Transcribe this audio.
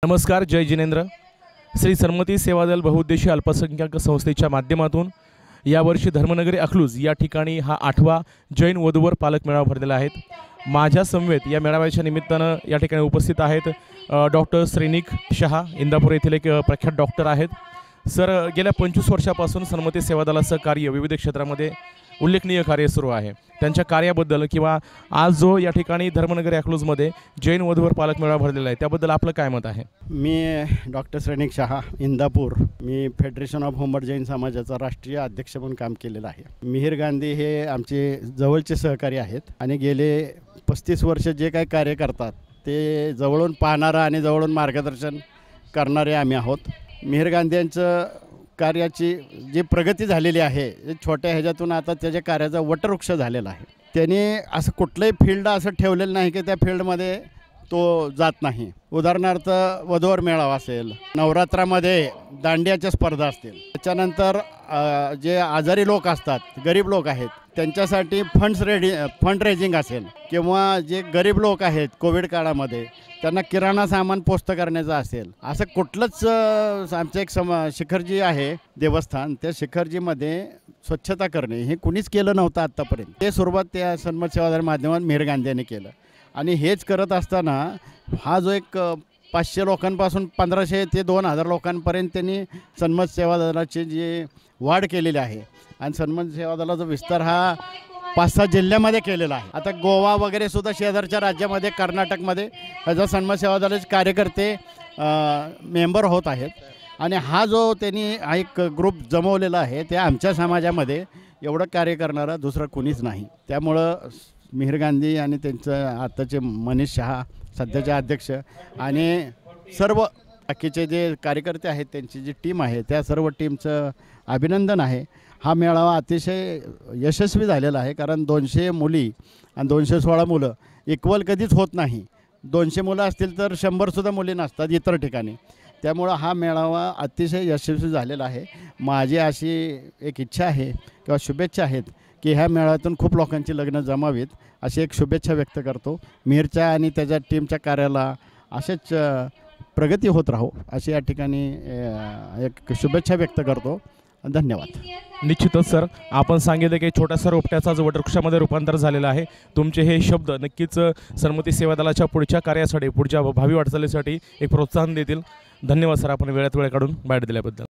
नमस्कार, जय जिनेंद्र। श्री सन्मती सेवादल बहुउद्देशीय अल्पसंख्याक संस्थेच्या माध्यमातून यावर्षी धर्मनगरी अकलूज या ठिकाणी हा 8वा जैन वधूवर पालक मेळावा भरलेला आहे। माझ्या समवेत या मेळाव्याच्या निमित्तानं या ठिकाणी उपस्थित आहेत डॉक्टर श्रेनिक शहा, इंदापूर येथील एक प्रख्यात डॉक्टर आहेत। सर, गेल्या 25 वर्षापासून सन्मती सेवादलाचं कार्य विविध क्षेत्रामध्ये उल्लेखनीय कार्य सुरू आहे। त्यांच्या कार्याबद्दल किंवा आज जो या ठिकाणी धर्मनगरी अकलूजमध्ये जैन वधूवर पालक मेळावा भरलेला आहे त्याबद्दल आपलं काय मत आहे? मी डॉक्टर श्रेनिक शहा, इंदापूर। मी फेडरेशन ऑफ होमवर्ड जैन समाजाचा राष्ट्रीय अध्यक्ष म्हणून काम केलेलं आहे। मिहिर गांधी हे आमचे जवळचे सहकारी आहेत आणि गेले 35 वर्ष जे काही कार्य करतात ते जवळून पाहणारा आणि जवळून मार्गदर्शन करणारे आम्ही आहोत। मिहिर गांधी यांचं कार्याची जी प्रगती झालेली आहे, छोट्या ह्याच्यातून आता त्याच्या कार्याचा वटवृक्ष झालेला आहे। त्याने असं कुठलंही फील्ड असं ठेवलेलं नाही की त्या फील्डमध्ये तो जात नाही। उदाहरणार्थ वधूवर मेळावा असेल, नवरात्रामध्ये दांडियाच्या स्पर्धा असतील, त्याच्यानंतर जे आजारी लोक असतात, गरीब लोक आहेत, त्यांच्यासाठी फंड रेजिंग असेल किंवा जे गरीब लोक आहेत कोविड काळामध्ये त्यांना किराणा सामान पोस्ट करण्याचं असेल, असं कुठलंच आमचं एक शिखरजी आहे देवस्थान, त्या शिखरजीमध्ये स्वच्छता करणे हे कुणीच केलं नव्हतं आत्तापर्यंत। ते सुरुवात त्या सन्मत सेवादल माध्यमात मिहिर गांधी यांनी केलं आणि हेच करत असताना हा जो एक 500 लोकांपासून 1500 ते 2000 लोकांपर्यंत त्यांनी सन्मत सेवादलाची जी वाढ केलेली आहे आणि सन्मत सेवादलाचा विस्तार हा 5-6 जिल्ह्यामध्ये केलेला आहे। आता गोवा वगैरे सुद्धा शेजारच्या राज्यामध्ये, कर्नाटकमध्ये ह्याचा सन्मत सेवादलाचे कार्यकर्ते मेंबर होत आहेत आणि हा जो त्यांनी एक ग्रुप जमवलेला आहे ते आमच्या समाजामध्ये एवढं कार्य करणारा दुसरा कुणीच नाही। त्यामुळं मिहिर गांधी आणि त्यांचं आताचे मनीष शहा सध्याचे अध्यक्ष आणि सर्व बाकीचे जे कार्यकर्ते आहेत त्यांची जी टीम आहे त्या सर्व टीमचं अभिनंदन आहे। हा मेळावा अतिशय यशस्वी झालेला आहे, कारण 200 मुली आणि 216 मुलं इक्वल कधीच होत नाही। 200 मुलं असतील तर 100सुद्धा मुली नसतात इतर ठिकाणी। त्यामुळं हा मेळावा अतिशय यशस्वी झालेला आहे। माझी अशी एक इच्छा आहे किंवा शुभेच्छा आहेत की ह्या मेळाव्यातून खूप लोकांची लग्न जमावीत, अशी एक शुभेच्छा व्यक्त करतो। मिहिरच्या आणि त्याच्या टीमच्या कार्याला असेच प्रगती होत राहो अशी या ठिकाणी एक शुभेच्छा व्यक्त करतो। धन्यवाद। निश्चितच सर, आपण सांगितलं की छोट्याशा रोपट्याचा जो वटवृक्षामध्ये रूपांतर झालेलं आहे, तुमचे हे शब्द नक्कीच सन्मती सेवादलाच्या पुढच्या कार्यासाठी, पुढच्या भावी वाटचालीसाठी एक प्रोत्साहन देतील। धन्यवाद सर, आपण वेळात वेळ काढून बाहेर दिल्याबद्दल।